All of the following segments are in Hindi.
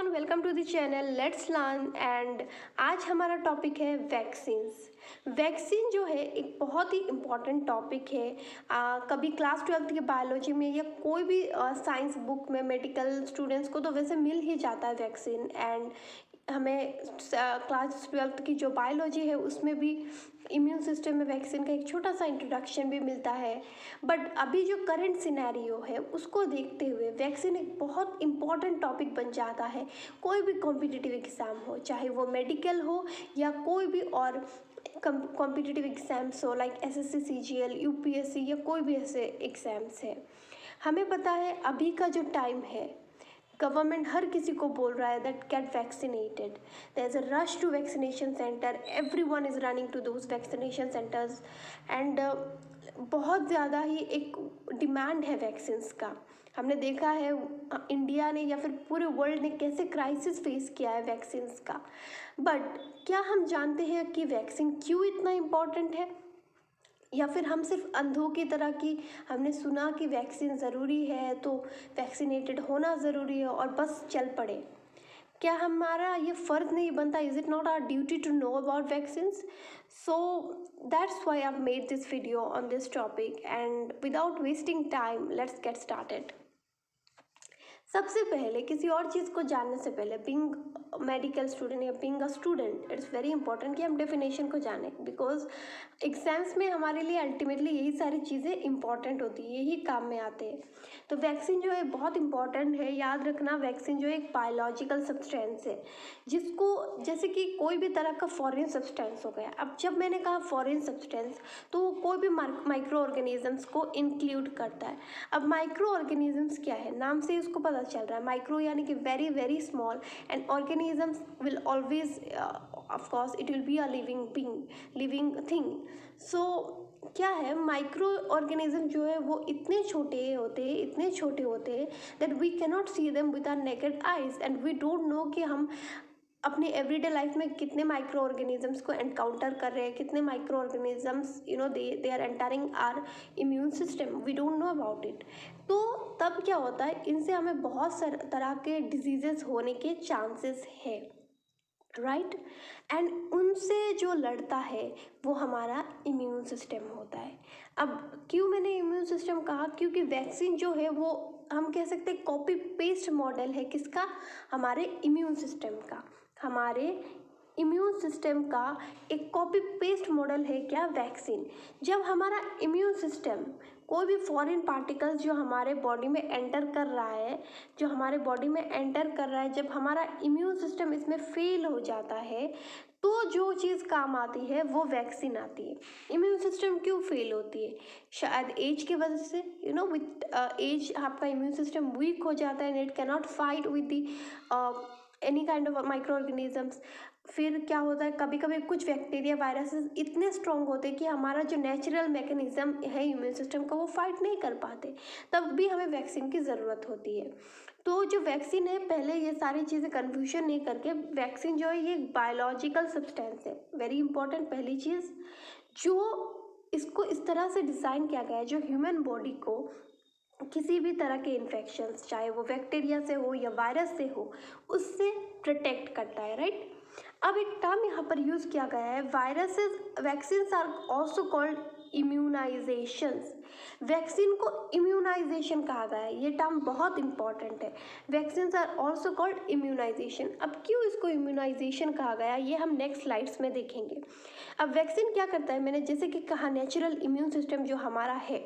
Everyone, welcome to the channel let's learn. And आज हमारा टॉपिक है वैक्सीन्स। वैक्सीन जो है एक बहुत ही इम्पॉर्टेंट टॉपिक है। कभी क्लास 12th की बायोलॉजी में या कोई भी साइंस बुक में मेडिकल स्टूडेंट्स को तो वैसे मिल ही जाता है वैक्सीन। एंड हमें क्लास 12th की जो बायोलॉजी है उसमें भी इम्यून सिस्टम में वैक्सीन का एक छोटा सा इंट्रोडक्शन भी मिलता है। बट अभी जो करंट सिनेरियो है उसको देखते हुए वैक्सीन एक बहुत इम्पॉर्टेंट टॉपिक बन जाता है। कोई भी कॉम्पिटिटिव एग्ज़ाम हो, चाहे वो मेडिकल हो या कोई भी और कॉम्पिटिटिव एग्ज़ाम्स हो, लाइक एसएससी, सीजीएल, यूपीएससी या कोई भी ऐसे एग्ज़ाम्स है। हमें पता है अभी का जो टाइम है, गवर्नमेंट हर किसी को बोल रहा है that get vaccinated. There is a rush to vaccination centre, everyone is running to those vaccination centres. And बहुत ज़्यादा ही एक डिमांड है वैक्सीन्स का। हमने देखा है इंडिया ने या फिर पूरे वर्ल्ड ने कैसे क्राइसिस फेस किया है वैक्सीन्स का। बट क्या हम जानते हैं कि वैक्सीन क्यों इतना इम्पॉर्टेंट है, या फिर हम सिर्फ अंधों की तरह की हमने सुना कि वैक्सीन ज़रूरी है तो वैक्सीनेटेड होना ज़रूरी है और बस चल पड़े। क्या हमारा ये फ़र्ज़ नहीं बनता? Is it not our duty to know about vaccines? So that's why I made this video on this topic. And without wasting time let's get started. सबसे पहले किसी और चीज़ को जानने से पहले, बीइंग मेडिकल स्टूडेंट या being a student, it's very important कि हम डेफिनेशन को जानें, बिकॉज एग्जाम्स में हमारे लिए अल्टीमेटली यही सारी चीज़ें इंपॉर्टेंट होती है, यही काम में आते हैं। तो वैक्सीन जो है बहुत इंपॉर्टेंट है। याद रखना, वैक्सीन जो है एक बायोलॉजिकल सब्सटेंस है जिसको, जैसे कि कोई भी तरह का फॉरेन सब्सटेंस हो गया। अब जब मैंने कहा फॉरेन सब्सटेंस तो वो कोई भी माइक्रो ऑर्गेनिजम्स को इंक्लूड करता है। अब माइक्रो ऑर्गेनिजम्स क्या है, नाम से उसको पता चल रहा है। माइक्रो यानी कि very very small, and organisms will always of course it will be a living being, living thing. So क्या है, माइक्रो ऑर्गेनिज्म जो है वो इतने छोटे होते हैं, इतने छोटे होते हैं that we cannot see them with our naked eyes. And we don't know कि हम अपने एवरीडे लाइफ में कितने माइक्रो ऑर्गेनिजम्स को एनकाउंटर कर रहे हैं, कितने microorganisms they are entering our immune system, we don't know about it. तो तब क्या होता है, इनसे हमें बहुत सारे तरह के डिजीजेस होने के चांसेस है, राइट। एंड उनसे जो लड़ता है वो हमारा इम्यून सिस्टम होता है। अब क्यों मैंने इम्यून सिस्टम कहा, क्योंकि वैक्सीन जो है वो हम कह सकते हैं कॉपी पेस्ट मॉडल है किसका, हमारे इम्यून सिस्टम का। हमारे इम्यून सिस्टम का एक कॉपी पेस्ट मॉडल है क्या, वैक्सीन। जब हमारा इम्यून सिस्टम कोई भी फॉरेन पार्टिकल्स जो हमारे बॉडी में एंटर कर रहा है, जब हमारा इम्यून सिस्टम इसमें फेल हो जाता है तो जो चीज़ काम आती है वो वैक्सीन आती है। इम्यून सिस्टम क्यों फेल होती है? शायद एज की वजह से, विद एज आपका इम्यून सिस्टम वीक हो जाता है and it cannot fight with the any kind of micro organisms. फिर क्या होता है, कभी कभी कुछ बैक्टीरिया वायरसेस इतने स्ट्रॉन्ग होते हैं कि हमारा जो नेचुरल मैकेनिज्म है इम्यून सिस्टम का वो फाइट नहीं कर पाते, तब भी हमें वैक्सीन की ज़रूरत होती है। तो जो वैक्सीन है, पहले ये सारी चीज़ें कन्फ्यूजन नहीं करके, वैक्सीन जो है ये एक बायोलॉजिकल सब्सटेंस है, वेरी इंपॉर्टेंट पहली चीज़। जो इसको इस तरह से डिज़ाइन किया गया है जो ह्यूमन बॉडी को किसी भी तरह के इन्फेक्शंस, चाहे वो बैक्टीरिया से हो या वायरस से हो, उससे प्रोटेक्ट करता है, राइट। अब एक टर्म यहाँ पर यूज़ किया गया है, viruses, vaccines are also called immunisations. Vaccine को इम्यूनाइजेशन कहा गया है, ये टर्म बहुत इंपॉर्टेंट है। Vaccines are also called immunisation. अब क्यों इसको इम्यूनाइजेशन कहा गया ये हम नेक्स्ट स्लाइड्स में देखेंगे। अब वैक्सीन क्या करता है, मैंने जैसे कि कहा नेचुरल इम्यून सिस्टम जो हमारा है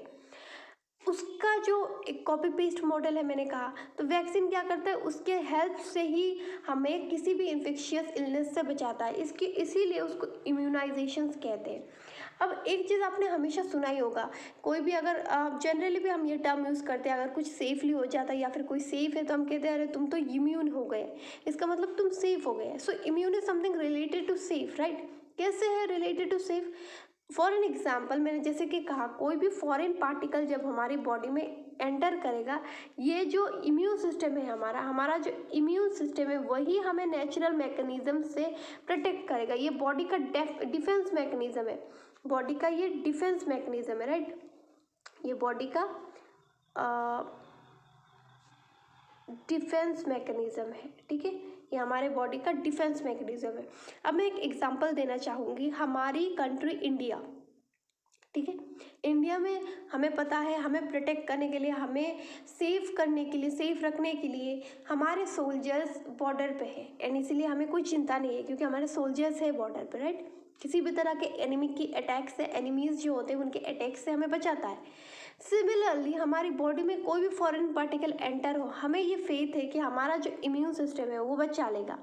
उसका जो एक कॉपी पेस्ट मॉडल है, मैंने कहा, तो वैक्सीन क्या करता है, उसके हेल्प से ही हमें किसी भी इन्फेक्शियस इलनेस से बचाता है, इसकी इसीलिए उसको इम्यूनाइजेशंस कहते हैं। अब एक चीज़ आपने हमेशा सुना ही होगा, कोई भी अगर जनरली भी हम ये टर्म यूज़ करते हैं, अगर कुछ सेफली हो जाता है या फिर कोई सेफ है तो हम कहते हैं अरे तुम तो इम्यून हो गए, इसका मतलब तुम सेफ हो गए। So immune is something related to safe, right. कैसे है related to safe? For an example, मैंने जैसे कि कहा, कोई भी फॉरेन पार्टिकल जब हमारी बॉडी में एंटर करेगा, ये जो इम्यून सिस्टम है हमारा जो इम्यून सिस्टम है वही हमें नेचुरल मैकेनिज्म से प्रोटेक्ट करेगा। ये बॉडी का डिफेंस मैकेनिज्म है, बॉडी का ये डिफेंस मैकेनिज्म है, राइट। ये बॉडी का डिफेंस मैकेनिज्म है, ठीक है, ये हमारे बॉडी का डिफेंस मैकेनिज्म है। अब मैं एक एग्जांपल देना चाहूँगी, हमारी कंट्री इंडिया, ठीक है, इंडिया में हमें पता है हमें प्रोटेक्ट करने के लिए, हमें सेफ करने के लिए, सेफ रखने के लिए हमारे सोल्जर्स बॉर्डर पे है, एंड इसीलिए हमें कोई चिंता नहीं है क्योंकि हमारे सोल्जर्स है बॉर्डर पे, राइट। किसी भी तरह के एनिमी की अटैक से, एनिमीज जो होते हैं उनके अटैक से हमें बचाता है। सिमिलरली हमारी बॉडी में कोई भी फॉरेन पार्टिकल एंटर हो, हमें ये फेथ है कि हमारा जो इम्यून सिस्टम है वो बचा लेगा।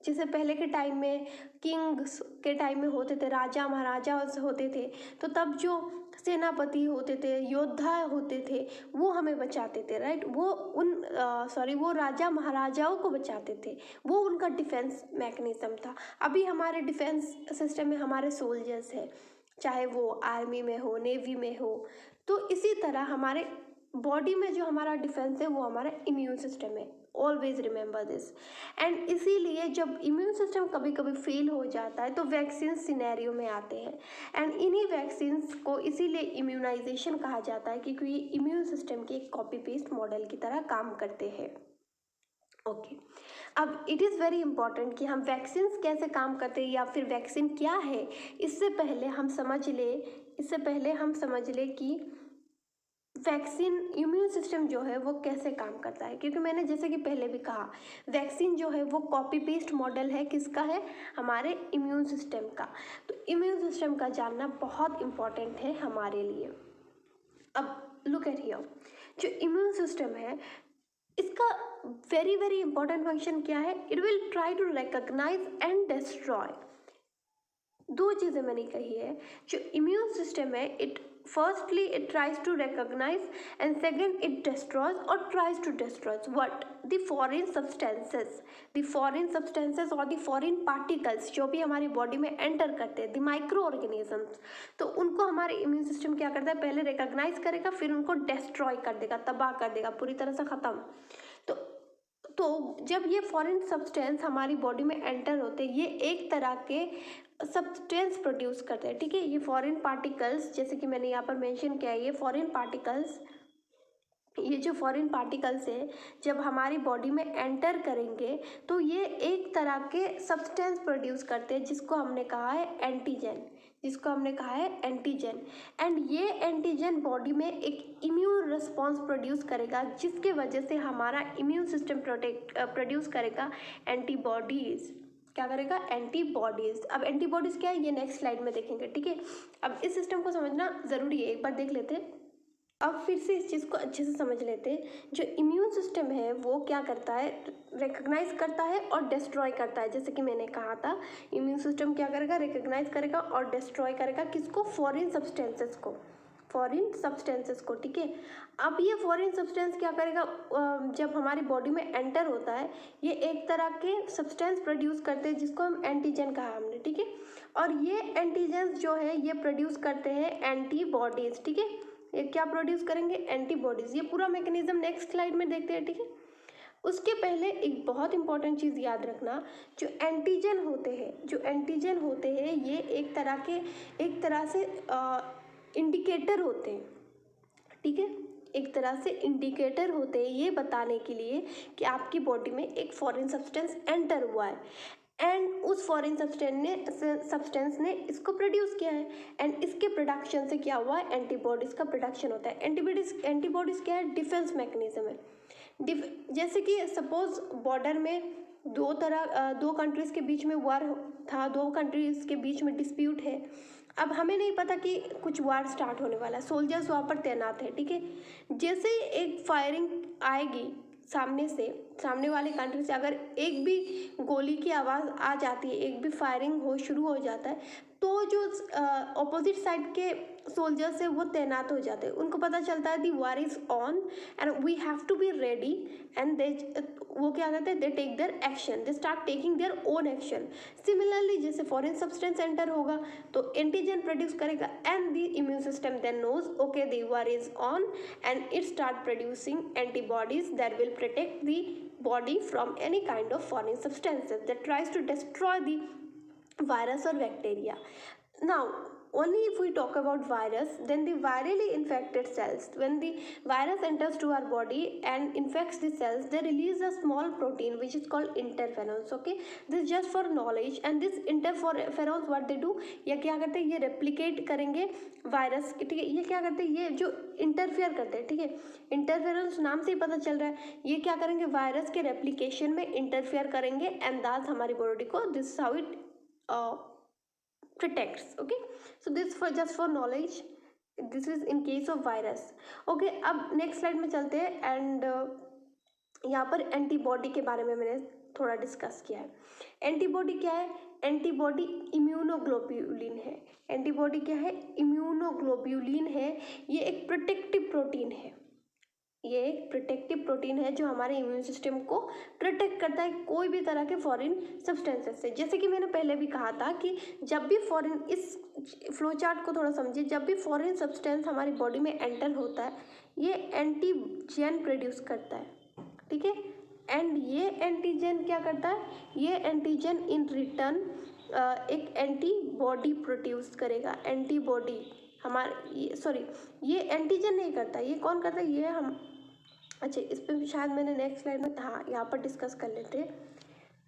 जैसे पहले के टाइम में किंग्स के टाइम में होते थे, राजा महाराजा होते थे, तो तब जो सेनापति होते थे, योद्धा होते थे, वो हमें बचाते थे, राइट। वो राजा महाराजाओं को बचाते थे, वो उनका डिफेंस मैकेनिज्म था। अभी हमारे डिफेंस सिस्टम में हमारे सोल्जर्स हैं, चाहे वो आर्मी में हो, नेवी में हो। तो इसी तरह हमारे बॉडी में जो हमारा डिफेंस है वो हमारा इम्यून सिस्टम है। Always remember this. एंड इसीलिए जब इम्यून सिस्टम कभी कभी फेल हो जाता है तो वैक्सीन सिनेरियो में आते हैं, एंड इन्हीं वैक्सीन्स को इसीलिए इम्यूनाइजेशन कहा जाता है क्योंकि ये इम्यून सिस्टम के एक कॉपी पेस्ट मॉडल की तरह काम करते हैं। ओके, अब इट इज़ वेरी इंपॉर्टेंट कि हम वैक्सीन्स कैसे काम करते हैं या फिर वैक्सीन क्या है, इससे पहले हम समझ ले कि वैक्सीन इम्यून सिस्टम जो है वो कैसे काम करता है। क्योंकि मैंने जैसे कि पहले भी कहा, वैक्सीन जो है वो कॉपी पेस्ट मॉडल है, किसका है, हमारे इम्यून सिस्टम का। तो इम्यून सिस्टम का जानना बहुत इम्पॉर्टेंट है हमारे लिए। अब लुक एट हियर, जो इम्यून सिस्टम है इसका वेरी वेरी इंपॉर्टेंट फंक्शन क्या है, it will try to recognise and destroy. दो चीज़ें मैंने कही है, जो इम्यून सिस्टम है it firstly it tries to recognize and second it destroys or tries to destroy what, the foreign substances or the foreign particles जो भी हमारी बॉडी में एंटर करते हैं, the microorganisms। तो उनको हमारे इम्यून सिस्टम क्या करता है, पहले रिकॉग्नाइज करेगा, फिर उनको डिस्ट्रॉय कर देगा, तबाह कर देगा, पूरी तरह से ख़त्म। तो जब ये फॉरेन सब्सटेंस हमारी बॉडी में एंटर होते हैं, ये एक तरह के सब्सटेंस प्रोड्यूस करते हैं, ठीक है। ये फॉरेन पार्टिकल्स, जैसे कि मैंने यहाँ पर मेंशन किया है, ये जो फॉरेन पार्टिकल्स हैं जब हमारी बॉडी में एंटर करेंगे तो ये एक तरह के सब्सटेंस प्रोड्यूस करते हैं जिसको हमने कहा है एंटीजन। एंड ये एंटीजन बॉडी में एक इम्यून रिस्पॉन्स प्रोड्यूस करेगा जिसके वजह से हमारा इम्यून सिस्टम प्रोड्यूस करेगा एंटीबॉडीज़। क्या करेगा, एंटीबॉडीज़। अब एंटीबॉडीज़ क्या है ये नेक्स्ट स्लाइड में देखेंगे, ठीक है। अब इस सिस्टम को समझना ज़रूरी है, एक बार देख लेते हैं। अब फिर से इस चीज़ को अच्छे से समझ लेते हैं। जो इम्यून सिस्टम है वो क्या करता है, रिकॉग्नाइज करता है और डिस्ट्रॉय करता है। जैसे कि मैंने कहा था, इम्यून सिस्टम क्या करेगा, रिकॉग्नाइज करेगा और डिस्ट्रॉय करेगा किसको, फॉरेन सब्सटेंसेस को, ठीक है। अब ये फॉरेन सब्सटेंस क्या करेगा, जब हमारी बॉडी में एंटर होता है ये एक तरह के सब्सटेंस प्रोड्यूस करते हैं जिसको हम एंटीजन कहा हमने, ठीक है। और ये एंटीजन्स जो है ये प्रोड्यूस करते हैं एंटीबॉडीज़, ठीक है। ये क्या प्रोड्यूस करेंगे, एंटीबॉडीज़। ये पूरा मैकेनिज्म नेक्स्ट स्लाइड में देखते हैं, ठीक है। उसके पहले एक बहुत इंपॉर्टेंट चीज़ याद रखना, जो एंटीजन होते हैं ये एक तरह से इंडिकेटर होते हैं, ठीक है। एक तरह से इंडिकेटर होते हैं ये बताने के लिए कि आपकी बॉडी में एक फॉरेन सब्सटेंस एंटर हुआ है, एंड उस फॉरेन सब्सटेंस ने इसको प्रोड्यूस किया है, एंड इसके प्रोडक्शन से क्या हुआ है, एंटीबॉडीज़ का प्रोडक्शन होता है। एंटीबॉडीज़ क्या है, डिफेंस मैकेनिज्म है। जैसे कि सपोज बॉर्डर में दो कंट्रीज़ के बीच में वार था, दो कंट्रीज़ के बीच में डिस्प्यूट है। अब हमें नहीं पता कि कुछ वार स्टार्ट होने वाला है, सोल्जर्स वहाँ पर तैनात है, ठीक है। जैसे ही एक फायरिंग आएगी सामने वाले कंट्री से, अगर एक भी गोली की आवाज़ आ जाती है, एक भी फायरिंग शुरू हो जाता है, तो जो ऑपोजिट साइड के सोल्जर्स है वो तैनात हो जाते हैं। उनको पता चलता है the war is on and we have to be ready, and वो क्या करते हैं, they take their action, they start taking their own action. Similarly जैसे फॉरेन सब्सटेंस एंटर होगा तो एंटीजन प्रोड्यूस करेगा and the immune system then knows okay the war is on and it start producing antibodies that will protect the body from any kind of foreign substances that tries to destroy the virus or bacteria. Now only if we talk about virus, then the virally infected cells, when the virus enters to our body and infects the cells, they release a small protein which is called interferons. Okay, this is just for knowledge. And this interferons what they do, ये क्या करते हैं, ये रेप्लिकेट करेंगे वायरस, ठीक है, ये क्या करते हैं, ये जो इंटरफेयर करते हैं, ठीक है, इंटरफेरेंस नाम से ही पता चल रहा है, ये क्या करेंगे, वायरस के रेप्लिकेशन में इंटरफेयर करेंगे एंड दैट हमारी बॉडी को, this how it protects. Okay, so this for just for knowledge, this is in case of virus. Okay, अब नेक्स्ट स्लाइड में चलते हैं एंड यहाँ पर एंटीबॉडी के बारे में मैंने थोड़ा डिस्कस किया है। एंटीबॉडी क्या है, एंटीबॉडी इम्यूनोग्लोब्यूलिन है। एंटीबॉडी क्या है, इम्यूनोग्लोब्यूलिन है। ये एक प्रोटेक्टिव प्रोटीन है, ये एक प्रोटेक्टिव प्रोटीन है जो हमारे इम्यून सिस्टम को प्रोटेक्ट करता है कोई भी तरह के फॉरेन सब्सटेंसेस से। जैसे कि मैंने पहले भी कहा था कि जब भी फॉरेन, इस फ्लो चार्ट को थोड़ा समझिए, जब भी फॉरेन सब्सटेंस हमारी बॉडी में एंटर होता है ये एंटीजन प्रोड्यूस करता है, ठीक है। एंड ये एंटीजन क्या करता है, ये एंटीजन इन रिटर्न एक एंटीबॉडी प्रोड्यूस करेगा। एंटीबॉडी हमारे, सॉरी, ये एंटीजन नहीं करता, ये कौन करता है, ये हम, अच्छा इस पर शायद मैंने नेक्स्ट स्लाइड में, हाँ यहाँ पर डिस्कस कर लेते हैं।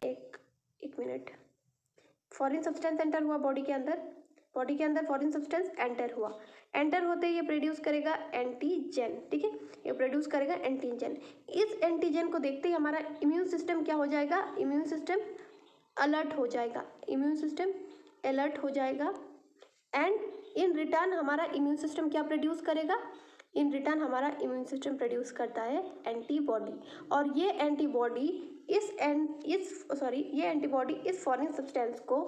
एक मिनट, फॉरेन सब्सटेंस एंटर हुआ बॉडी के अंदर, बॉडी के अंदर फॉरेन सब्सटेंस एंटर हुआ, एंटर होते ही ये प्रोड्यूस करेगा एंटीजन, ठीक है, ये प्रोड्यूस करेगा एंटीजन। इस एंटीजन को देखते ही हमारा इम्यून सिस्टम क्या हो जाएगा, इम्यून सिस्टम अलर्ट हो जाएगा, इम्यून सिस्टम अलर्ट हो जाएगा। एंड इन रिटर्न हमारा इम्यून सिस्टम क्या प्रोड्यूस करेगा, इन रिटर्न हमारा इम्यून सिस्टम प्रोड्यूस करता है एंटीबॉडी। और ये एंटीबॉडी ये एंटीबॉडी इस फॉरेन सब्सटेंस को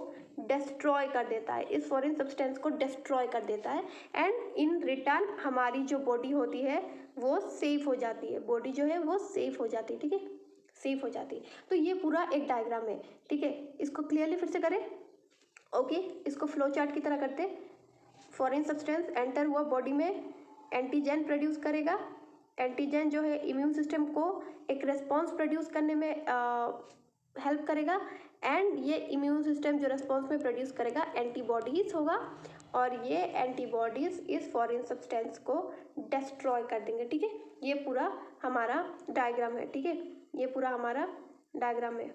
डिस्ट्रॉय कर देता है, इस फॉरेन सब्सटेंस को डिस्ट्रॉय कर देता है। एंड इन रिटर्न हमारी जो बॉडी होती है वो सेफ हो जाती है, बॉडी जो है वो सेफ हो जाती है, ठीक है, सेफ हो जाती है। तो ये पूरा एक डायग्राम है, ठीक है, इसको क्लियरली फिर से करें। ओके, इसको फ्लो चार्ट की तरह करते हैं। फॉरेन सब्सटेंस एंटर हुआ बॉडी में, एंटीजन प्रोड्यूस करेगा, एंटीजन जो है इम्यून सिस्टम को एक रेस्पॉन्स प्रोड्यूस करने में हेल्प करेगा। एंड ये इम्यून सिस्टम जो रेस्पॉन्स में प्रोड्यूस करेगा एंटीबॉडीज होगा, और ये एंटीबॉडीज इस फॉरेन सब्सटेंस को डिस्ट्रॉय कर देंगे, ठीक है। ये पूरा हमारा डायग्राम है, ठीक है, ये पूरा हमारा डायग्राम है,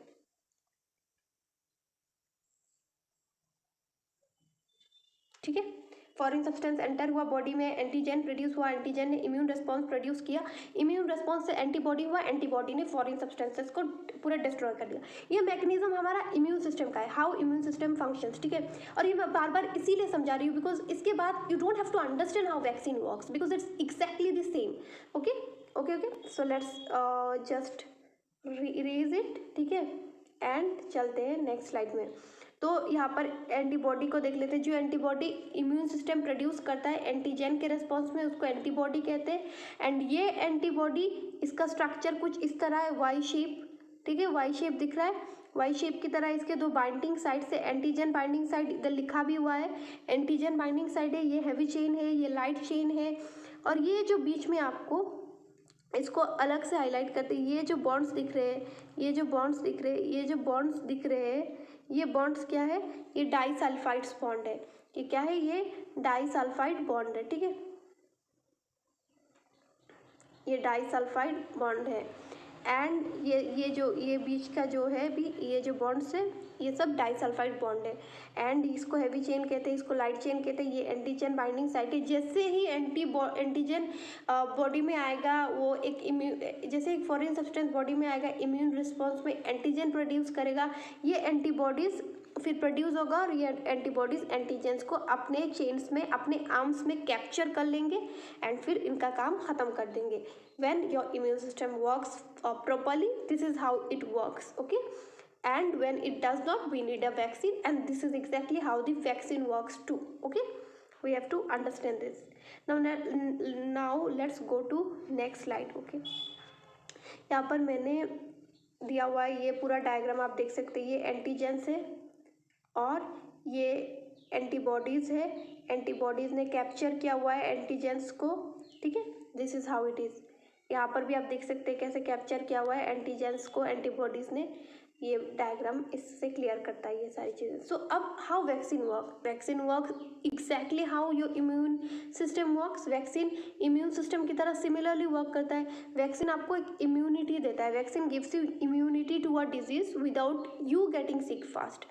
ठीक है। फॉरेन सब्सटेंस एंटर हुआ बॉडी में, एंटीजन प्रोड्यूस हुआ, एंटीजन ने इम्यून रिस्पॉन्स प्रोड्यूस किया, इम्यून रिस्पॉन्स से एंटीबॉडी हुआ, एंटीबॉडी ने फॉरेन सब्सटेंसेस को पूरा डिस्ट्रॉय कर दिया। ये मैकेनिज्म हमारा इम्यून सिस्टम का है, हाउ इम्यून सिस्टम फंक्शंस, ठीक है। और ये मैं बार बार इसीलिए समझा रही हूँ बिकॉज इसके बाद you don't have to understand how vaccine works because it's exactly the same. Okay okay okay, so let's just erase it, ठीक है, एंड चलते हैं नेक्स्ट स्लाइड में। तो यहाँ पर एंटीबॉडी को देख लेते हैं। जो एंटीबॉडी इम्यून सिस्टम प्रोड्यूस करता है एंटीजन के रिस्पॉन्स में, उसको एंटीबॉडी कहते हैं। एंड ये एंटीबॉडी, इसका स्ट्रक्चर कुछ इस तरह है, वाई शेप, ठीक है, वाई शेप दिख रहा है, वाई शेप की तरह इसके दो बाइंडिंग साइड से, एंटीजन बाइंडिंग साइड इधर लिखा भी हुआ है, एंटीजन बाइंडिंग साइड है, ये हैवी चेन है, ये लाइट चेन है। और ये जो बीच में आपको इसको अलग से हाईलाइट करते हैं, ये जो बॉन्ड्स दिख रहे हैं, ये जो बॉन्ड्स दिख रहे हैं, ये जो बॉन्ड्स दिख रहे हैं, ये बॉन्ड्स क्या है, ये डाइसल्फाइड्स बॉन्ड है। ये क्या है, ये डाइसल्फाइड बॉन्ड है, ठीक है, ये डाइसल्फाइड बॉन्ड है। एंड ये बीच का जो है भी, ये जो बॉन्ड्स है ये सब डाइसल्फाइड बॉन्ड है। एंड इसको हैवी चेन कहते हैं, इसको लाइट चेन कहते हैं। ये एंटीजन बाइंडिंग साइट है। जैसे ही एंटीजन बॉडी में आएगा, वो एक जैसे एक फॉरेन सब्सटेंस बॉडी में आएगा, इम्यून रिस्पॉन्स में एंटीजन प्रोड्यूस करेगा, ये एंटीबॉडीज फिर प्रोड्यूस होगा, और ये एंटीबॉडीज एंटीजेंस को अपने चेन्स में, अपने आर्म्स में कैप्चर कर लेंगे एंड फिर इनका काम ख़त्म कर देंगे। when your immune system works properly, this is how it works, okay, and when it does not, we need a vaccine, and this is exactly how the vaccine works too, okay, we have to understand this. Now let's go to next slide, okay। यहाँ पर मैंने दिया हुआ है ये पूरा डायग्राम, आप देख सकते हैं, ये एंटीजेंस है और ये एंटीबॉडीज़ है। एंटीबॉडीज़ ने कैप्चर किया हुआ है एंटीजेंस को, ठीक है, this is how it is. यहाँ पर भी आप देख सकते हैं कैसे कैप्चर किया हुआ है एंटीजेंस को एंटीबॉडीज़ ने। ये डायग्राम इससे क्लियर करता है ये सारी चीज़ें। सो अब how vaccine work exactly how your immune system works. Vaccine immune system की तरह सिमिलरली वर्क करता है। वैक्सीन आपको एक इम्यूनिटी देता है। Vaccine gives you immunity to a disease without you getting sick fast.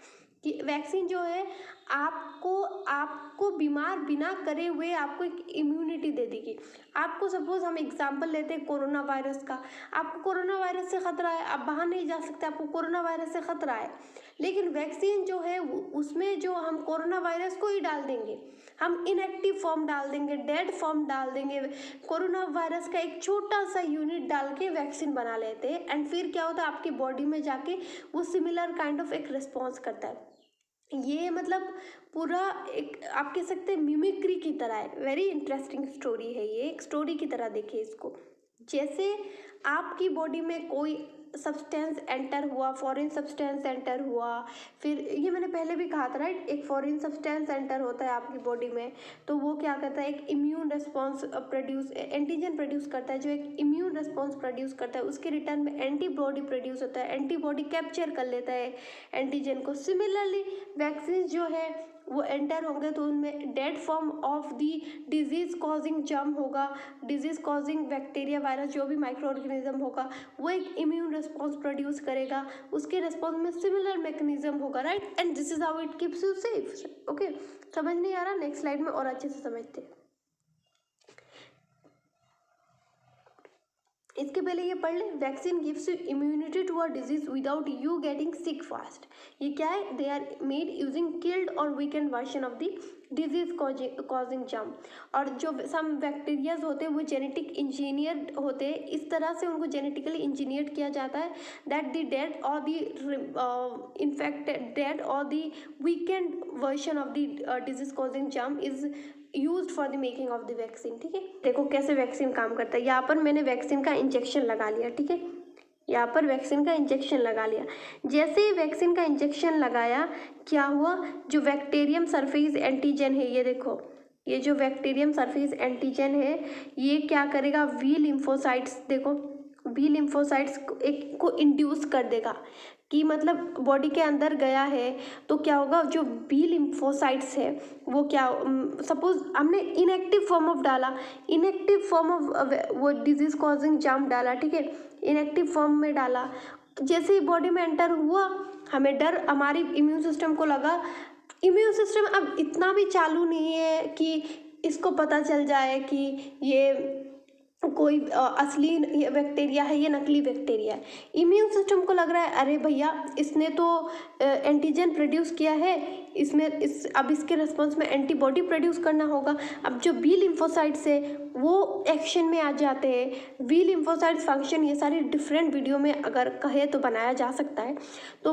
कि वैक्सीन जो है आपको बीमार बिना करे हुए आपको एक इम्यूनिटी दे देगी। आपको सपोज हम एग्जांपल लेते हैं कोरोना वायरस का। आपको कोरोना वायरस से खतरा है, आप बाहर नहीं जा सकते, आपको कोरोना वायरस से खतरा है, लेकिन वैक्सीन जो है उसमें जो हम कोरोना वायरस को ही डाल देंगे, हम इनएक्टिव फॉर्म डाल देंगे, डेड फॉर्म डाल देंगे, कोरोना वायरस का एक छोटा सा यूनिट डाल के वैक्सीन बना लेते हैं। एंड फिर क्या होता है, आपकी बॉडी में जाके वो सिमिलर काइंड ऑफ एक रिस्पॉन्स करता है। ये मतलब पूरा एक आप कह सकते हैं मिमिक्री की तरह है। वेरी इंटरेस्टिंग स्टोरी है ये, एक स्टोरी की तरह देखिए इसको। जैसे आपकी बॉडी में कोई सब्सटेंस एंटर हुआ, फॉरेन सब्सटेंस एंटर हुआ, फिर ये मैंने पहले भी कहा था राइट, एक फॉरेन सब्सटेंस एंटर होता है आपकी बॉडी में, तो वो क्या करता है, एक immune response produce, antigen produce करता है, जो एक इम्यून रिस्पॉन्स प्रोड्यूस करता है। उसके रिटर्न में एंटीबॉडी प्रोड्यूस होता है, एंटीबॉडी कैप्चर कर लेता है एंटीजन को। सिमिलरली वैक्सीन जो है वो एंटर होंगे तो उनमें dead form of the disease causing germ होगा, डिजीज कॉजिंग बैक्टीरिया, वायरस, जो भी माइक्रो ऑर्गेनिज्म होगा, वो एक इम्यून रिस्पॉन्स प्रोड्यूस करेगा। उसके रिस्पॉन्स में सिमिलर मैकेनिज्म होगा right, and this is how it keeps you safe. Okay, समझ नहीं आ रहा, नेक्स्ट स्लाइड में और अच्छे से समझते हैं। इसके पहले ये पढ़ ले, vaccine gives you immunity to a disease without you getting sick fast. ये क्या है, they are made using killed और weakened version of the disease causing germ. और जो सम बैक्टीरियाज होते हैं वो जेनेटिक इंजीनियर्ड होते हैं, इस तरह से उनको जेनेटिकली इंजीनियर्ड किया जाता है दैट द डेड और द इन्फेक्टेड डेड और the weekend version of the disease causing germ is used for the making of the vaccine. ठीक है, देखो कैसे वैक्सीन काम करता है। यहाँ पर मैंने वैक्सीन का इंजेक्शन लगा लिया, ठीक है, यहाँ पर वैक्सीन का इंजेक्शन लगा लिया। जैसे ही वैक्सीन का इंजेक्शन लगाया, क्या हुआ, जो बैक्टीरियम सरफेस एंटीजन है, ये देखो, ये जो बैक्टीरियम सरफेस एंटीजन है, ये क्या करेगा, वी लिम्फोसाइट्स, देखो बी लिम्फोसाइट्स को इंड्यूस कर देगा कि मतलब बॉडी के अंदर गया है तो क्या होगा, जो बी लिम्फोसाइट्स है वो क्या, सपोज हमने इनएक्टिव फॉर्म ऑफ डाला, इनएक्टिव फॉर्म ऑफ वो डिजीज कॉजिंग जर्म डाला, ठीक है, इनएक्टिव फॉर्म में डाला। जैसे ही बॉडी में एंटर हुआ, हमें डर, हमारी इम्यून सिस्टम को लगा, इम्यून सिस्टम अब इतना भी चालू नहीं है कि इसको पता चल जाए कि ये कोई असली बैक्टीरिया है, ये नकली बैक्टीरिया है। इम्यून सिस्टम को लग रहा है अरे भैया इसने तो एंटीजन प्रोड्यूस किया है, इसमें अब इसके रिस्पॉन्स में एंटीबॉडी प्रोड्यूस करना होगा। अब जो बी लिम्फोसाइट्स है वो एक्शन में आ जाते हैं। बी लिम्फोसाइट्स फंक्शन ये सारी डिफरेंट वीडियो में अगर कहे तो बनाया जा सकता है। तो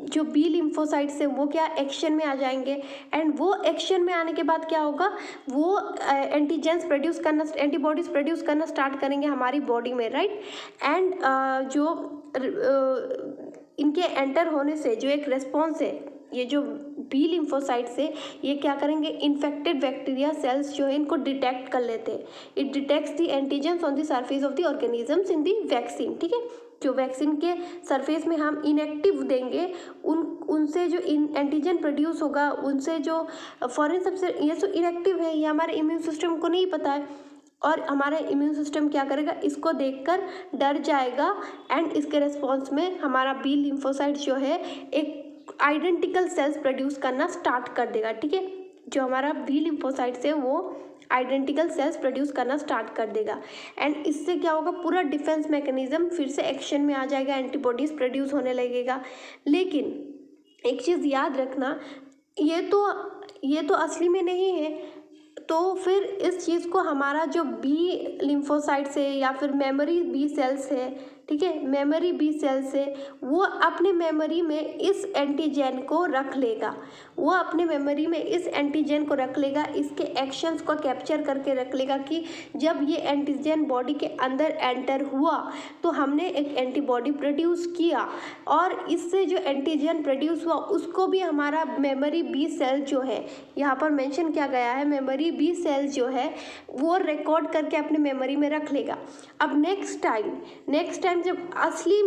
जो बी लिम्फोसाइट्स है वो क्या एक्शन में आ जाएंगे, एंड वो एक्शन में आने के बाद क्या होगा, वो एंटीजेंस प्रोड्यूस करना, एंटीबॉडीज प्रोड्यूस करना स्टार्ट करेंगे हमारी बॉडी में राइट। एंड जो इनके एंटर होने से जो एक रेस्पॉन्स है, ये जो बी लिम्फोसाइट्स है ये क्या करेंगे, इन्फेक्टेड बैक्टीरिया सेल्स जो है इनको डिटेक्ट कर लेते हैं। It detects the antigens on the surface of the organisms in the vaccine. ठीक है, जो वैक्सीन के सरफेस में हम इनएक्टिव देंगे उनसे जो एंटीजन प्रोड्यूस होगा, उनसे जो फॉरेन सबसे, ये जो इनएक्टिव है ये हमारे इम्यून सिस्टम को नहीं पता है, और हमारा इम्यून सिस्टम क्या करेगा, इसको देखकर डर जाएगा एंड इसके रिस्पॉन्स में हमारा बी लिम्फोसाइट जो है एक आइडेंटिकल सेल्स प्रोड्यूस करना स्टार्ट कर देगा। ठीक है, जो हमारा बी लिम्फोसाइट्स है वो आइडेंटिकल सेल्स प्रोड्यूस करना स्टार्ट कर देगा, एंड इससे क्या होगा, पूरा डिफेंस मैकेनिज्म फिर से एक्शन में आ जाएगा, एंटीबॉडीज प्रोड्यूस होने लगेगा। लेकिन एक चीज़ याद रखना, ये तो असली में नहीं है, तो फिर इस चीज़ को हमारा जो बी लिम्फोसाइट्स है या फिर मेमोरी बी सेल्स है, ठीक है, मेमोरी बी सेल्स है, वो अपने मेमोरी में इस एंटीजन को रख लेगा, वो अपने मेमोरी में इस एंटीजन को रख लेगा, इसके एक्शंस को कैप्चर करके रख लेगा कि जब ये एंटीजन बॉडी के अंदर एंटर हुआ तो हमने एक एंटीबॉडी प्रोड्यूस किया, और इससे जो एंटीजन प्रोड्यूस हुआ उसको भी हमारा मेमोरी बी सेल जो है, यहाँ पर मेंशन किया गया है, मेमोरी बी सेल जो है वो रिकॉर्ड करके अपने मेमोरी में रख लेगा। अब नेक्स्ट टाइम टाइम जब असली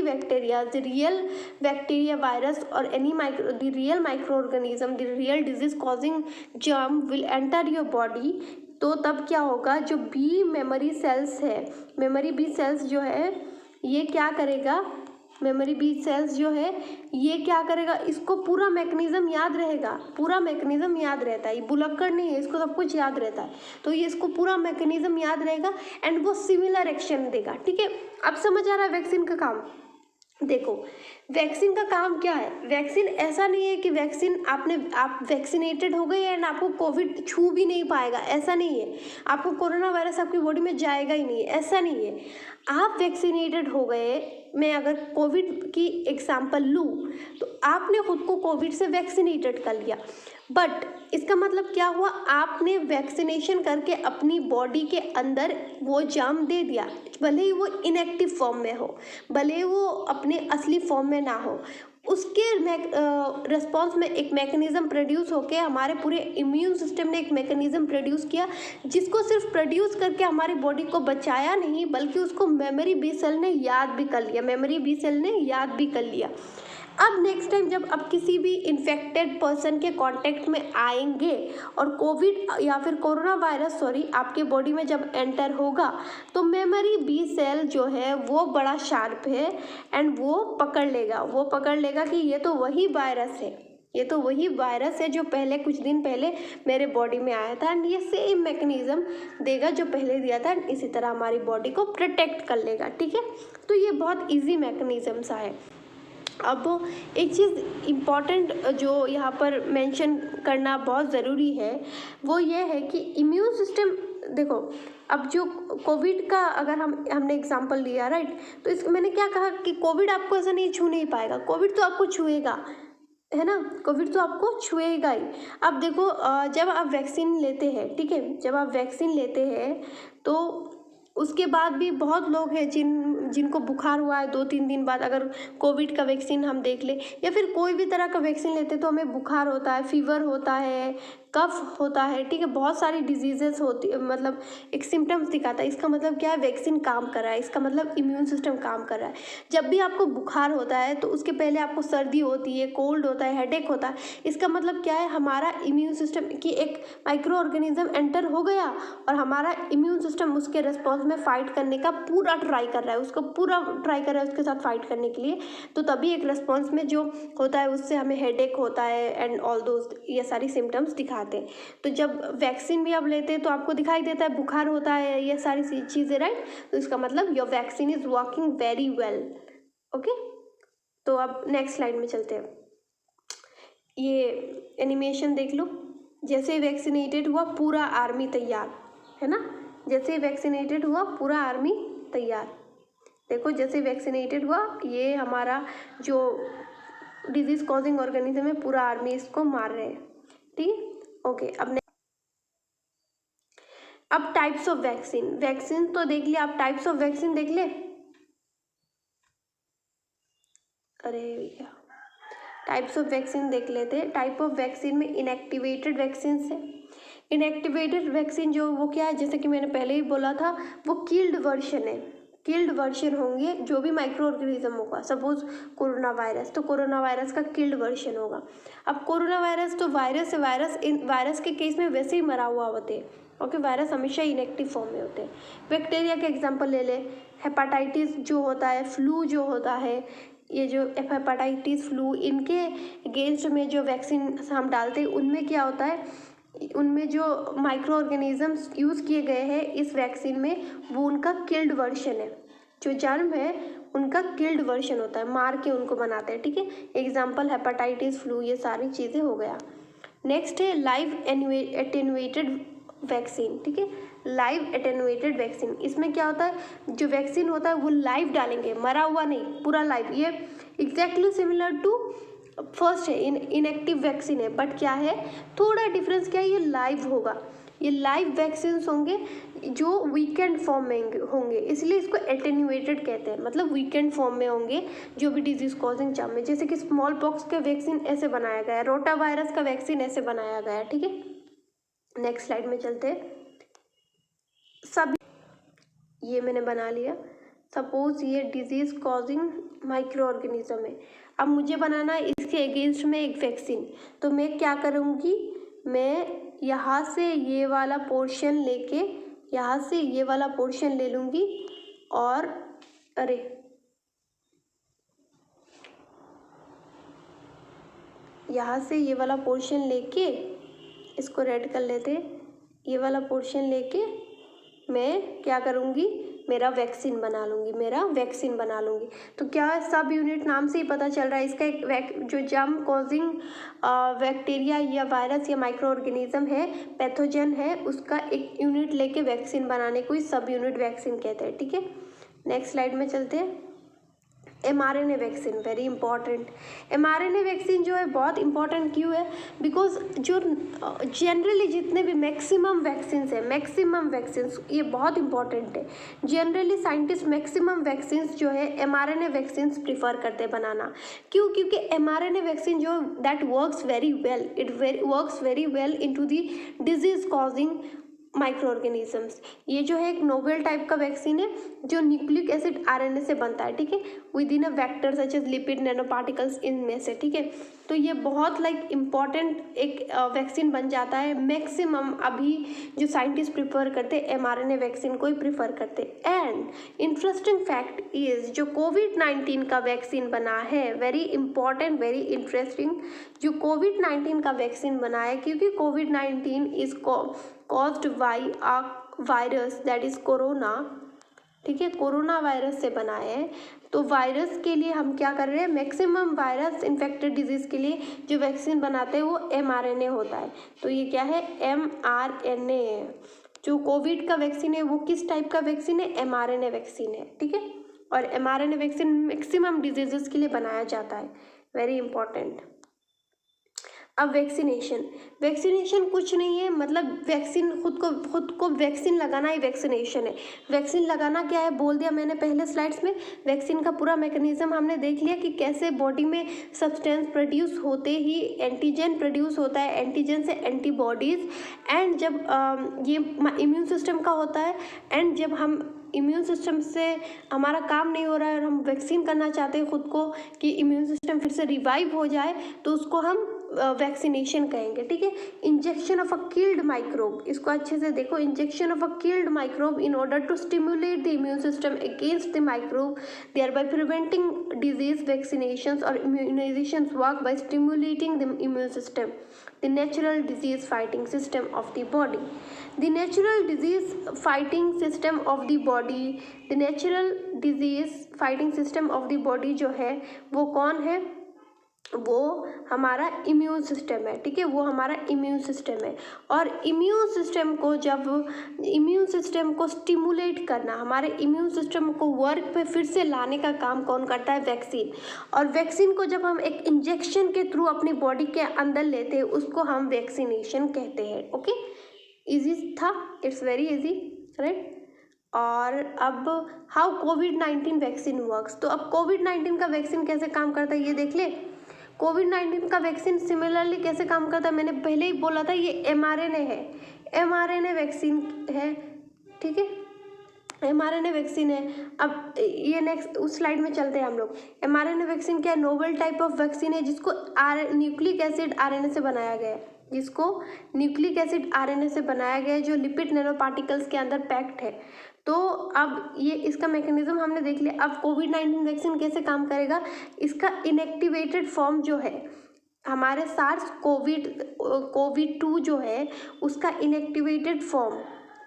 bacterias the real bacteria virus और any the real micro organism the real disease causing germ will enter your body, तो तब क्या होगा, जो बी मेमोरी सेल्स है, मेमोरी बी सेल्स जो है ये क्या करेगा, मेमोरी बी सेल्स जो है ये क्या करेगा, इसको पूरा मैकेनिज्म याद रहेगा, पूरा मैकेनिज्म याद रहता है, ये बुलक्कड़ नहीं है, इसको सब कुछ याद रहता है, तो ये इसको पूरा मैकेनिज्म याद रहेगा एंड वो सिमिलर एक्शन देगा। ठीक है, अब समझ आ रहा है वैक्सीन का काम। देखो वैक्सीन का काम क्या है, वैक्सीन ऐसा नहीं है कि वैक्सीन आप वैक्सीनेटेड हो गए एंड आपको कोविड छू भी नहीं पाएगा, ऐसा नहीं है, आपको कोरोना वायरस आपकी बॉडी में जाएगा ही नहीं, ऐसा नहीं है। आप वैक्सीनेटेड हो गए, मैं अगर कोविड की एग्जांपल लूँ तो आपने खुद को कोविड से वैक्सीनेटेड कर लिया, बट इसका मतलब क्या हुआ, आपने वैक्सीनेशन करके अपनी बॉडी के अंदर वो जर्म दे दिया, भले ही वो इनएक्टिव फॉर्म में हो, भले ही वो अपने असली फॉर्म में ना हो, उसके रिस्पॉन्स में एक मैकेनिज्म प्रोड्यूस होके हमारे पूरे इम्यून सिस्टम ने एक मैकेनिज्म प्रोड्यूस किया, जिसको सिर्फ प्रोड्यूस करके हमारी बॉडी को बचाया नहीं, बल्कि उसको मेमोरी बी सेल ने याद भी कर लिया, मेमोरी बी सेल ने याद भी कर लिया। अब नेक्स्ट टाइम जब आप किसी भी इन्फेक्टेड पर्सन के कांटेक्ट में आएंगे और कोविड या फिर कोरोना वायरस आपके बॉडी में जब एंटर होगा, तो मेमोरी बी सेल जो है वो बड़ा शार्प है एंड वो पकड़ लेगा कि ये तो वही वायरस है, ये तो वही वायरस है जो पहले कुछ दिन पहले मेरे बॉडी में आया था एंड ये सेम मैकेनिज्म देगा जो पहले दिया था, इसी तरह हमारी बॉडी को प्रोटेक्ट कर लेगा। ठीक है, तो ये बहुत ईजी मैकेनिज्म सा है। अब एक चीज़ इम्पॉर्टेंट जो यहाँ पर मेंशन करना बहुत ज़रूरी है वो ये है कि इम्यून सिस्टम, देखो अब जो कोविड का अगर हमने एग्जांपल लिया राइट, तो इस मैंने क्या कहा कि कोविड आपको ऐसा नहीं छू नहीं पाएगा, कोविड तो आपको छुएगा, है ना, कोविड तो आपको छुएगा ही। अब देखो जब आप वैक्सीन लेते हैं, ठीक है, जब आप वैक्सीन लेते हैं तो उसके बाद भी बहुत लोग हैं जिनको बुखार हुआ है 2-3 दिन बाद, अगर कोविड का वैक्सीन हम देख ले या फिर कोई भी तरह का वैक्सीन लेते तो हमें बुखार होता है, फीवर होता है, कफ होता है, ठीक है, बहुत सारी डिजीजेस होती, मतलब एक सिम्टम्स दिखाता है। इसका मतलब क्या है, वैक्सीन काम कर रहा है, इसका मतलब इम्यून सिस्टम काम कर रहा है। जब भी आपको बुखार होता है तो उसके पहले आपको सर्दी होती है, कोल्ड होता है, हेडेक होता है, इसका मतलब क्या है, हमारा इम्यून सिस्टम की एक माइक्रो ऑर्गेनिज्म एंटर हो गया और हमारा इम्यून सिस्टम उसके रिस्पॉन्स में फाइट करने का पूरा ट्राई कर रहा है, उसके साथ फाइट करने के लिए, तो तभी एक रिस्पॉन्स में जो होता है उससे हमें हेडेक होता है एंड ऑल दोस्त ये सारी सिम्टम्स दिखाते हैं। तो जब वैक्सीन भी आप लेते हैं तो आपको दिखाई देता है बुखार होता है, ये सारी चीज़ें राइट, तो इसका मतलब your vaccine is working very well. Okay, तो अब नेक्स्ट स्लाइड में चलते हैं। ये एनिमेशन देख लो, जैसे वैक्सीनेटेड हुआ पूरा आर्मी तैयार, है ना, जैसे वैक्सीनेटेड हुआ पूरा आर्मी तैयार। देखो जैसे वैक्सीनेटेड हुआ ये हमारा जो डिजीज कॉजिंग ऑर्गेनिज्म है पूरा आर्मी इसको मार रहे हैं। ठीक है, ओके। अब टाइप्स ऑफ वैक्सीन तो देख लिया, आप टाइप्स ऑफ वैक्सीन देख ले। अरे भैया टाइप्स ऑफ वैक्सीन देख लेते हैं। टाइप ऑफ वैक्सीन में इनएक्टिवेटेड वैक्सीन है। इनएक्टिवेटेड वैक्सीन जो वो क्या है, जैसे कि मैंने पहले ही बोला था, वो किल्ड वर्जन है, किल्ड वर्जन होंगे जो भी माइक्रो ऑर्गेनिज्म होगा। सपोज कोरोना वायरस, तो कोरोना वायरस का किल्ड वर्जन होगा। अब कोरोना वायरस तो वायरस है, वायरस के केस में वैसे ही मरा हुआ होते हैं, ओके, वायरस हमेशा इनएक्टिव फॉर्म में होते हैं। बैक्टीरिया के एग्जांपल ले ले, हेपाटाइटिस जो होता है, फ्लू जो होता है, ये जो हेपाटाइटिस फ्लू, इनके अगेंस्ट में जो वैक्सीन हम डालते हैं उनमें क्या होता है, उनमें जो माइक्रो ऑर्गेनिजम्स यूज़ किए गए हैं इस वैक्सीन में वो उनका किल्ड वर्जन है, जो जर्म है उनका किल्ड वर्जन होता है, मार के उनको बनाते हैं। ठीक है, एग्जांपल हेपाटाइटिस फ्लू, ये सारी चीज़ें हो गया। नेक्स्ट है लाइव एटेनुएटेड वैक्सीन। ठीक है, लाइव एटेनुएटेड वैक्सीन, इसमें क्या होता है, जो वैक्सीन होता है वो लाइव डालेंगे, मरा हुआ नहीं, पूरा लाइव। ये एग्जैक्टली सिमिलर टू फर्स्ट है, इनएक्टिव वैक्सीन है, बट क्या है थोड़ा डिफरेंस क्या है, ये लाइव होगा, ये लाइव वैक्सीन होंगे जो वीकेंड फॉर्म में होंगे, इसलिए इसको एटेन्यूएटेड कहते हैं, मतलब वीकेंड फॉर्म में होंगे जो भी डिजीज कॉजिंग जर्म में, जैसे कि स्मॉल पॉक्स का वैक्सीन ऐसे बनाया गया है, रोटा वायरस का वैक्सीन ऐसे बनाया गया है। ठीक है, नेक्स्ट स्लाइड में चलते हैं। सब ये मैंने बना लिया, सपोज ये डिजीज़ कॉजिंग माइक्रो ऑर्गेनिज्म है, अब मुझे बनाना है इसके अगेंस्ट में एक वैक्सीन। तो मैं क्या करूँगी, मैं यहाँ से ये वाला पोर्शन लेके यहाँ से ये वाला पोर्शन ले लूँगी और अरे यहाँ से ये वाला पोर्शन लेके इसको रेड कर लेते हैं, ये वाला पोर्शन लेके मैं क्या करूँगी, मेरा वैक्सीन बना लूँगी। तो क्या सब यूनिट नाम से ही पता चल रहा है, इसका एक जो जर्म कॉजिंग बैक्टीरिया या वायरस या माइक्रो ऑर्गेनिज्म है, पैथोजन है, उसका एक यूनिट लेके वैक्सीन बनाने को ही सब यूनिट वैक्सीन कहते हैं। ठीक है, नेक्स्ट स्लाइड में चलते हैं। mRNA vaccine very important. mRNA vaccine जो है बहुत इंपॉर्टेंट क्यों है, बिकॉज जो जनरली जितने भी मैक्सिमम वैक्सीन्स ये बहुत इंपॉर्टेंट है। जनरली साइंटिस्ट मैक्सिमम वैक्सीन्स जो है mRNA वैक्सीन्स प्रीफर करते हैं बनाना। क्यों? क्योंकि mRNA वैक्सीन जो that works very well, works very well into the disease causing micro organisms. ये जो है एक नोवेल टाइप का वैक्सीन है जो न्यूक्लिक एसिड आरएनए से बनता है। ठीक है, within a vector such as lipid nanoparticles इनमें से। ठीक है, तो ये बहुत इम्पॉर्टेंट एक वैक्सीन बन जाता है। मैक्सिमम अभी जो साइंटिस्ट प्रिफर करते हैं mRNA वैक्सीन को ही प्रिफर करते। एंड इंटरेस्टिंग फैक्ट इज जो कोविड-19 का वैक्सीन बना है, वेरी इंपॉर्टेंट, वेरी इंटरेस्टिंग, जो कोविड-19 का वैक्सीन बना है, क्योंकि कोविड-19 is caused by a virus that is corona. ठीक है, कोरोना वायरस से बना है। तो वायरस के लिए हम क्या कर रहे हैं, मैक्सिमम वायरस इन्फेक्टेड डिजीज़ के लिए जो वैक्सीन बनाते हैं वो mRNA होता है। तो ये क्या है, mRNA है। जो कोविड का वैक्सीन है वो किस टाइप का वैक्सीन है, mRNA वैक्सीन है। ठीक है, और mRNA वैक्सीन मैक्सिमम डिजीजेस के लिए बनाया जाता है, वेरी इंपॉर्टेंट। अब वैक्सीनेशन कुछ नहीं है, मतलब वैक्सीन खुद को वैक्सीन लगाना ही वैक्सीनेशन है। वैक्सीन लगाना क्या है, बोल दिया मैंने पहले स्लाइड्स में। वैक्सीन का पूरा मैकेनिज्म हमने देख लिया कि कैसे बॉडी में सब्सटेंस प्रोड्यूस होते ही एंटीजन प्रोड्यूस होता है, एंटीजन से एंटीबॉडीज़, एंड जब ये इम्यून सिस्टम का होता है, एंड जब हम इम्यून सिस्टम से हमारा काम नहीं हो रहा है और हम वैक्सीन करना चाहते हैं खुद को कि इम्यून सिस्टम फिर से रिवाइव हो जाए, तो उसको हम वैक्सीनेशन कहेंगे। ठीक है, injection of a killed microbe, इसको अच्छे से देखो, injection of a killed microbe in order to stimulate the immune system against the microbe, thereby preventing disease. Vaccinations और immunisations work by stimulating the immune system, the natural disease fighting system of the body. The natural disease fighting system of the body, the natural disease fighting system of the body जो है वो कौन है, वो हमारा इम्यून सिस्टम है। ठीक है, वो हमारा इम्यून सिस्टम है। और इम्यून सिस्टम को स्टिमुलेट करना, हमारे इम्यून सिस्टम को वर्क पे फिर से लाने का काम कौन करता है, वैक्सीन। और वैक्सीन को जब हम एक इंजेक्शन के थ्रू अपनी बॉडी के अंदर लेते हैं उसको हम वैक्सीनेशन कहते हैं। ओके, इजी था, इट्स वेरी इजी, राइट। और अब हाउ कोविड-19 वैक्सीन वर्क्स, तो अब कोविड-19 का वैक्सीन कैसे काम करता है ये देख ले। कोविड-19 का वैक्सीन सिमिलरली कैसे काम करता है, मैंने पहले ही बोला था, ये mRNA है, mRNA वैक्सीन है। ठीक है, mRNA वैक्सीन है। अब ये नेक्स्ट उस स्लाइड में चलते हैं हम लोग। mRNA वैक्सीन क्या है, नोवेल टाइप ऑफ वैक्सीन है जिसको न्यूक्लिक एसिड आरएनए से बनाया गया है, जो लिपिड नैनो पार्टिकल्स के अंदर पैक्ड है। तो अब ये इसका मैकेनिज्म हमने देख लिया। अब कोविड-19 वैक्सीन कैसे काम करेगा, इसका इनएक्टिवेटेड फॉर्म जो है, हमारे सार्स कोविड-2 जो है उसका इनएक्टिवेटेड फॉर्म,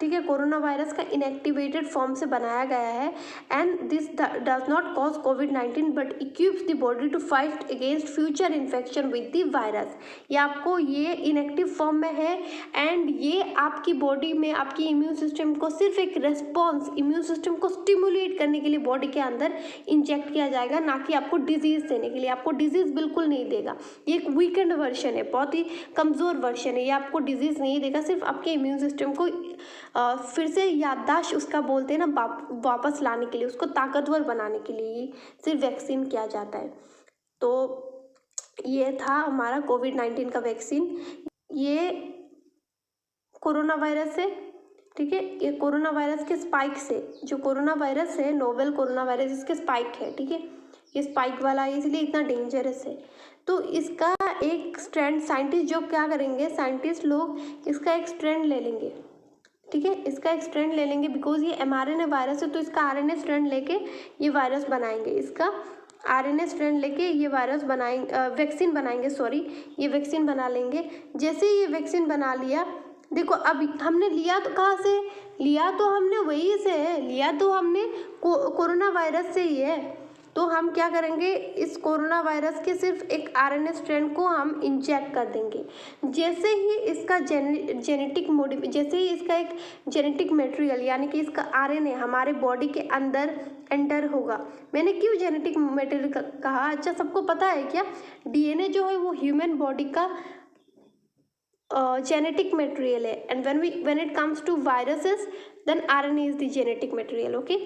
ठीक है, कोरोना वायरस का इनएक्टिवेटेड फॉर्म से बनाया गया है। And this does not cause कोविड-19 but equips the body to fight against future infection with the virus. ये आपको ये इनएक्टिव फॉर्म में है एंड ये आपकी बॉडी में आपकी इम्यून सिस्टम को सिर्फ एक रेस्पॉन्स, इम्यून सिस्टम को स्टिमुलेट करने के लिए बॉडी के अंदर इंजेक्ट किया जाएगा, ना कि आपको डिजीज़ देने के लिए। आपको डिजीज़ बिल्कुल नहीं देगा, ये एक वीकेंड वर्जन है, बहुत ही कमज़ोर वर्जन है, ये आपको डिजीज़ नहीं देगा, सिर्फ आपके इम्यून सिस्टम को फिर से याददाश्त उसका बोलते हैं ना, वापस लाने के लिए, उसको ताकतवर बनाने के लिए सिर्फ वैक्सीन किया जाता है। तो ये था हमारा कोविड-19 का वैक्सीन, ये कोरोना वायरस है। ठीक है। ये कोरोना वायरस के स्पाइक से, जो कोरोना वायरस है नोवेल कोरोना वायरस, इसके स्पाइक है, ठीक है, ये स्पाइक वाला है इसलिए इतना डेंजरस है। तो इसका एक स्ट्रैंड साइंटिस्ट जो क्या करेंगे, साइंटिस्ट लोग इसका एक स्ट्रैंड ले लेंगे, ठीक है, इसका एक स्ट्रैंड ले लेंगे बिकॉज ये mRNA वायरस है, तो इसका RNA स्ट्रैंड लेके ये वायरस बनाएंगे, इसका RNA स्ट्रैंड लेके ये वायरस बनाएंगे, वैक्सीन बनाएंगे, सॉरी, ये वैक्सीन बना लेंगे। जैसे ही ये वैक्सीन बना लिया, देखो अब हमने लिया तो कहाँ से, लिया तो हमने वही से है, लिया तो हमने कोरोना वायरस से ही है। तो हम क्या करेंगे, इस कोरोना वायरस के सिर्फ एक RNA स्ट्रैंड को हम इंजेक्ट कर देंगे। जैसे ही इसका जैसे ही इसका एक जेनेटिक मटेरियल यानी कि इसका RNA हमारे बॉडी के अंदर एंटर होगा। मैंने क्यों जेनेटिक मटेरियल कहा, अच्छा सबको पता है क्या, DNA जो है वो ह्यूमन बॉडी का genetic material है, and when it comes to viruses then RNA is the genetic material, okay।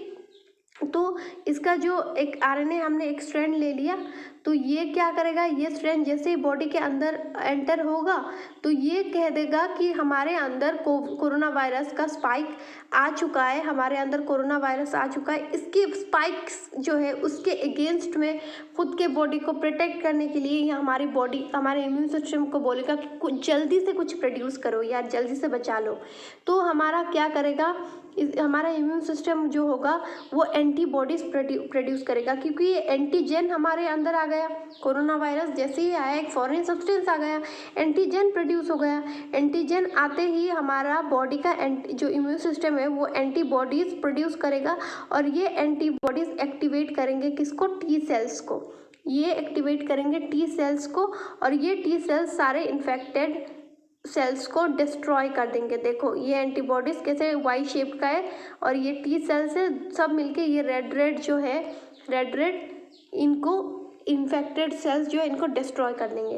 तो इसका जो एक RNA हमने एक स्ट्रैंड ले लिया, तो ये क्या करेगा, ये स्ट्रैंड जैसे ही बॉडी के अंदर एंटर होगा तो ये कह देगा कि हमारे अंदर कोरोना वायरस का स्पाइक आ चुका है, हमारे अंदर कोरोना वायरस आ चुका है। इसके स्पाइक्स जो है उसके अगेंस्ट में खुद के बॉडी को प्रोटेक्ट करने के लिए या हमारी बॉडी, हमारे इम्यून सिस्टम को बोलेगा कि कुछ जल्दी से कुछ प्रोड्यूस करो या जल्दी से बचा लो। तो हमारा क्या करेगा, हमारा इम्यून सिस्टम जो होगा वो एंटीबॉडीज प्रोड्यूस करेगा, क्योंकि ये एंटीजन हमारे अंदर आ गया। कोरोना वायरस जैसे ही आया, एक फॉरेन सब्सटेंस आ गया, एंटीजन प्रोड्यूस हो गया। एंटीजन आते ही हमारा बॉडी का जो इम्यून सिस्टम है वो एंटीबॉडीज प्रोड्यूस करेगा, और ये एंटीबॉडीज एक्टिवेट करेंगे किसको, टी सेल्स को। ये एक्टिवेट करेंगे टी सेल्स को, और ये टी सेल्स सारे इन्फेक्टेड सेल्स को डिस्ट्रॉय कर देंगे। देखो ये एंटीबॉडीज कैसे वाई शेप का है, और ये टी सेल्स है, सब मिलके ये रेड जो है, रेड इनको इन्फेक्टेड सेल्स जो है इनको डिस्ट्रॉय कर देंगे।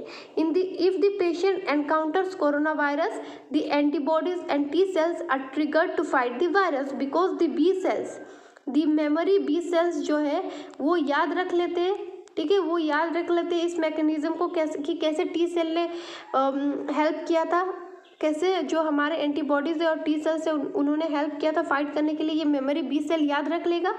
If the patient encounters coronavirus, the antibodies and T cells are triggered to fight the virus because the B cells, the memory B cells जो है वो याद रख लेते हैं, ठीक है, वो याद रख लेते हैं इस मैकेनिज्म को, कैसे कि कैसे टी सेल ने हेल्प किया था, कैसे जो हमारे एंटीबॉडीज है और टी सेल से उन्होंने हेल्प किया था फाइट करने के लिए। ये मेमोरी बी सेल याद रख लेगा,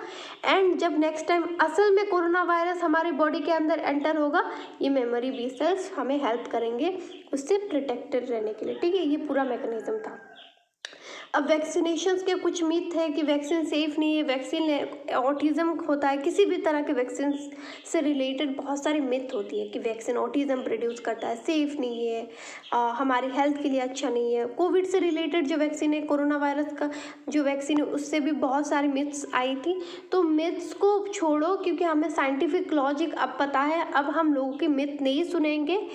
एंड जब नेक्स्ट टाइम असल में कोरोना वायरस हमारे बॉडी के अंदर एंटर होगा, ये मेमोरी बी सेल्स हमें हेल्प करेंगे उससे प्रोटेक्टेड रहने के लिए, ठीक है। ये पूरा मैकेनिज्म था। अब वैक्सीनेशंस के कुछ मिथ है कि वैक्सीन सेफ़ नहीं है, वैक्सीन ऑटिज़म होता है, किसी भी तरह के वैक्सीन से रिलेटेड बहुत सारी मिथ होती है कि वैक्सीन ऑटिज़म प्रोड्यूस करता है, सेफ़ नहीं है, हमारी हेल्थ के लिए अच्छा नहीं है। कोविड से रिलेटेड जो वैक्सीन है, कोरोना वायरस का जो वैक्सीन है, उससे भी बहुत सारी मिथ्स आई थी। तो मिथ्स को छोड़ो, क्योंकि हमें साइंटिफिक लॉजिक अब पता है, अब हम लोगों की मिथ नहीं सुनेंगे।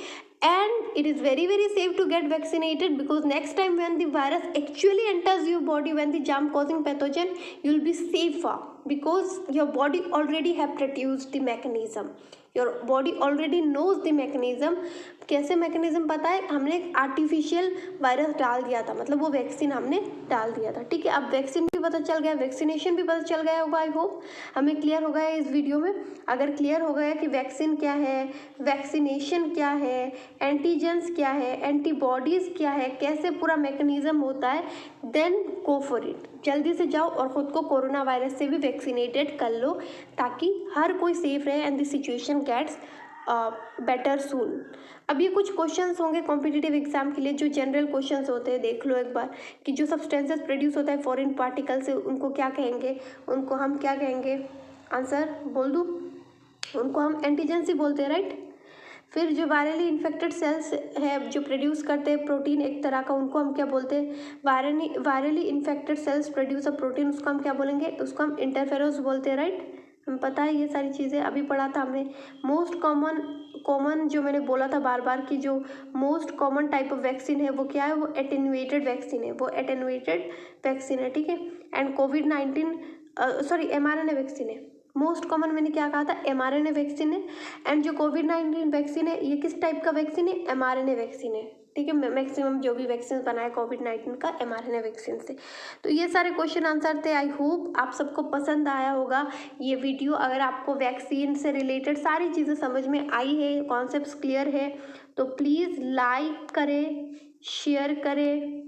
And it is very safe to get vaccinated, because next time when the virus actually enters your body, when the germ causing pathogen, you will be safer because your body already have produced the mechanism, your body already knows the mechanism। कैसे मैकेनिज्म पता है, हमने एक आर्टिफिशियल वायरस डाल दिया था, मतलब वो वैक्सीन हमने डाल दिया था, ठीक है। अब वैक्सीन भी पता चल गया, वैक्सीनेशन भी पता चल गया होगा, आई होप हमें क्लियर हो गया है इस वीडियो में। अगर क्लियर हो गया कि वैक्सीन क्या है, वैक्सीनेशन क्या है, एंटीजेंस क्या है, एंटीबॉडीज़ क्या है, कैसे पूरा मैकेनिज्म होता है, देन गो फॉर इट, जल्दी से जाओ और ख़ुद को कोरोना वायरस से भी वैक्सीनेटेड कर लो, ताकि हर कोई सेफ रहे and the situation gets better soon. अब ये कुछ क्वेश्चंस होंगे कॉम्पिटिटिव एग्जाम के लिए, जो जनरल क्वेश्चंस होते हैं, देख लो एक बार कि जो सब्सटेंसेस प्रोड्यूस होता है फॉरेन पार्टिकल से, उनको क्या कहेंगे, उनको हम क्या कहेंगे, आंसर बोल दूँ, उनको हम एंटीजेंस ही बोलते हैं, राइट। फिर जो वायरली इन्फेक्टेड सेल्स है जो प्रोड्यूस करते हैं प्रोटीन एक तरह का, उनको हम क्या बोलते हैं, virally infected cells produce a protein, उसको हम क्या बोलेंगे, उसको हम इंटरफेरोस बोलते हैं, राइट। हमें पता है ये सारी चीज़ें, अभी पढ़ा था हमने। मोस्ट कॉमन जो मैंने बोला था बार बार कि जो most common type of vaccine है वो क्या है, वो एटेनुएटेड वैक्सीन है, वो एटेनुएटेड वैक्सीन है, ठीक है। And covid sorry mRNA vaccine है। मोस्ट कॉमन मैंने क्या कहा था, mRNA वैक्सीन है। एंड जो कोविड-19 वैक्सीन है ये किस टाइप का वैक्सीन है, mRNA वैक्सीन है, ठीक है। मैक्सिमम जो भी वैक्सीन बना है कोविड-19 का mRNA वैक्सीन से। तो ये सारे क्वेश्चन आंसर थे। आई होप आप सबको पसंद आया होगा ये वीडियो। अगर आपको वैक्सीन से रिलेटेड सारी चीज़ें समझ में आई है, कॉन्सेप्ट्स क्लियर है, तो प्लीज़ लाइक करें, शेयर करें,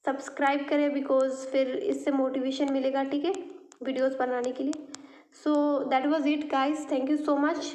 सब्सक्राइब करें, बिकॉज फिर इससे मोटिवेशन मिलेगा, ठीक है, वीडियोस बनाने के लिए। So that was it guys, thank you so much.